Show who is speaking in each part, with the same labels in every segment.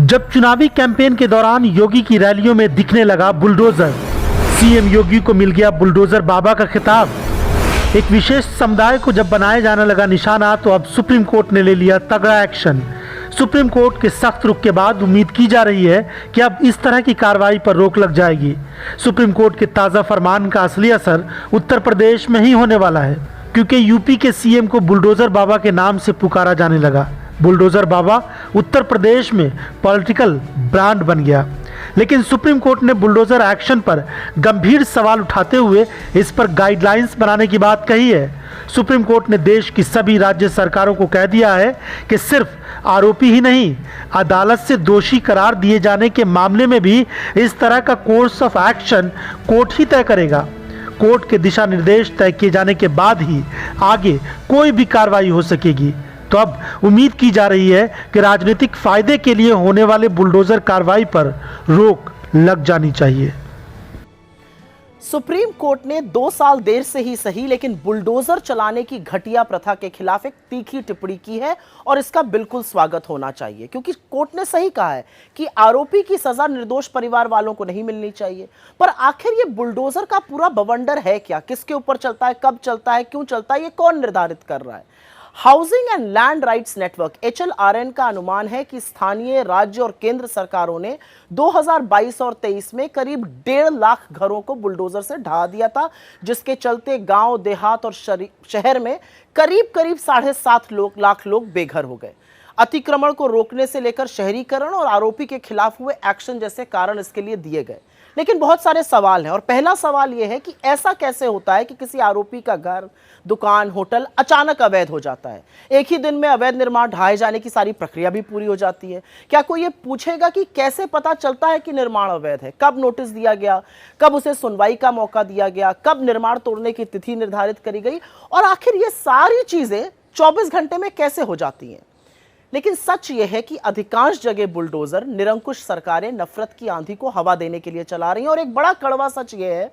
Speaker 1: जब चुनावी कैंपेन के दौरान योगी की रैलियों में दिखने लगा बुलडोजर, सीएम योगी को मिल गया बुलडोजर बाबा का खिताब। एक विशेष समुदाय को जब बनाया जाने लगा निशाना, तो अब सुप्रीम कोर्ट ने ले लिया तगड़ा एक्शन। सुप्रीम कोर्ट के सख्त रुख के बाद उम्मीद की जा रही है कि अब इस तरह की कार्रवाई पर रोक लग जाएगी। सुप्रीम कोर्ट के ताज़ा फरमान का असली असर उत्तर प्रदेश में ही होने वाला है, क्योंकि यूपी के सीएम को बुलडोजर बाबा के नाम से पुकारा जाने लगा। बुलडोजर बाबा उत्तर प्रदेश में पॉलिटिकल ब्रांड बन गया। लेकिन सुप्रीम कोर्ट ने बुलडोजर एक्शन पर गंभीर सवाल उठाते हुए इस पर गाइडलाइंस बनाने की बात कही है। सुप्रीम कोर्ट ने देश की सभी राज्य सरकारों को कह दिया है कि सिर्फ आरोपी ही नहीं, अदालत से दोषी करार दिए जाने के मामले में भी इस तरह का कोर्स ऑफ एक्शन कोर्ट ही तय करेगा। कोर्ट के दिशा निर्देश तय किए जाने के बाद ही आगे कोई भी कार्रवाई हो सकेगी। तो अब उम्मीद की जा रही है कि राजनीतिक फायदे के लिए होने वाले बुलडोजर कार्रवाई पर रोक लग जानी चाहिए।
Speaker 2: सुप्रीम कोर्ट ने 2 साल देर से ही सही, लेकिन बुलडोजर चलाने की घटिया प्रथा के खिलाफ एक तीखी टिप्पणी की है और इसका बिल्कुल स्वागत होना चाहिए, क्योंकि कोर्ट ने सही कहा है कि आरोपी की सजा निर्दोष परिवार वालों को नहीं मिलनी चाहिए। पर आखिर ये बुलडोजर का पूरा बवंडर है क्या? किसके ऊपर चलता है, कब चलता है, क्यों चलता है, ये कौन निर्धारित कर रहा है? Housing and land rights network HLRN का अनुमान है कि स्थानीय, राज्य और केंद्र सरकारों ने 2022 और 23 में करीब 1.5 लाख घरों को बुलडोजर से ढहा दिया था, जिसके चलते गांव, देहात और शहर में करीब 7.5 लाख लोग बेघर हो गए। अतिक्रमण को रोकने से लेकर शहरीकरण और आरोपी के खिलाफ हुए एक्शन जैसे कारण इसके लिए दिए गए। लेकिन बहुत सारे सवाल हैं, और पहला सवाल यह है कि ऐसा कैसे होता है कि किसी आरोपी का घर, दुकान, होटल अचानक अवैध हो जाता है। एक ही दिन में अवैध निर्माण ढहाए जाने की सारी प्रक्रिया भी पूरी हो जाती है। क्या कोई ये पूछेगा कि कैसे पता चलता है कि निर्माण अवैध है? कब नोटिस दिया गया, कब उसे सुनवाई का मौका दिया गया, कब निर्माण तोड़ने की तिथि निर्धारित करी गई, और आखिर ये सारी चीजें 24 घंटे में कैसे हो जाती हैं? लेकिन सच यह है कि अधिकांश जगह बुलडोजर निरंकुश सरकारें नफरत की आंधी को हवा देने के लिए चला रही हैं, और एक बड़ा कड़वा सच यह है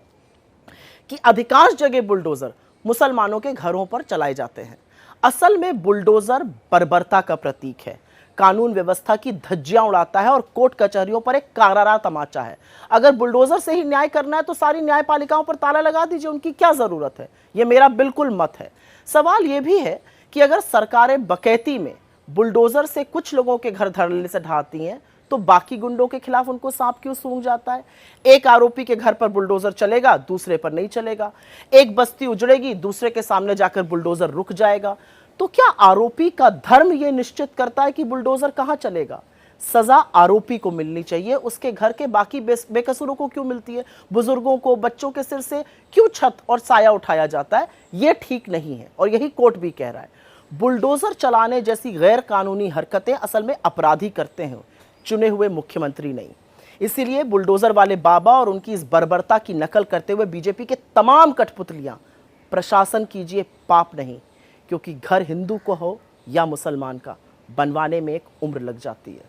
Speaker 2: कि अधिकांश जगह बुलडोजर मुसलमानों के घरों पर चलाए जाते हैं। असल में बुलडोजर बर्बरता का प्रतीक है, कानून व्यवस्था की धज्जियां उड़ाता है और कोर्ट कचहरियों पर एक करारा तमाचा है। अगर बुलडोजर से ही न्याय करना है तो सारी न्यायपालिकाओं पर ताला लगा दीजिए, उनकी क्या जरूरत है? यह मेरा बिल्कुल मत है। सवाल यह भी है कि अगर सरकारें बकैती में बुलडोजर से कुछ लोगों के घर धड़ल्ले से ढहाती हैं, तो बाकी गुंडों के खिलाफ उनको सांप क्यों सूंघ जाता है? एक आरोपी के घर पर बुलडोजर चलेगा, दूसरे पर नहीं चलेगा। एक बस्ती उजड़ेगी, दूसरे के सामने जाकर बुलडोजर रुक जाएगा। तो क्या आरोपी का धर्म यह निश्चित करता है कि बुलडोजर कहां चलेगा? सजा आरोपी को मिलनी चाहिए, उसके घर के बाकी बेकसूरों को क्यों मिलती है? बुजुर्गों को, बच्चों के सिर से क्यों छत और साया उठाया जाता है? यह ठीक नहीं है, और यही कोर्ट भी कह रहा है। बुलडोजर चलाने जैसी गैर कानूनी हरकतें असल में अपराधी करते हैं, चुने हुए मुख्यमंत्री नहीं। इसीलिए बुलडोजर वाले बाबा और उनकी इस बर्बरता की नकल करते हुए बीजेपी के तमाम कठपुतलियां प्रशासन कीजिए पाप नहीं, क्योंकि घर हिंदू को हो या मुसलमान का, बनवाने में एक उम्र लग जाती है।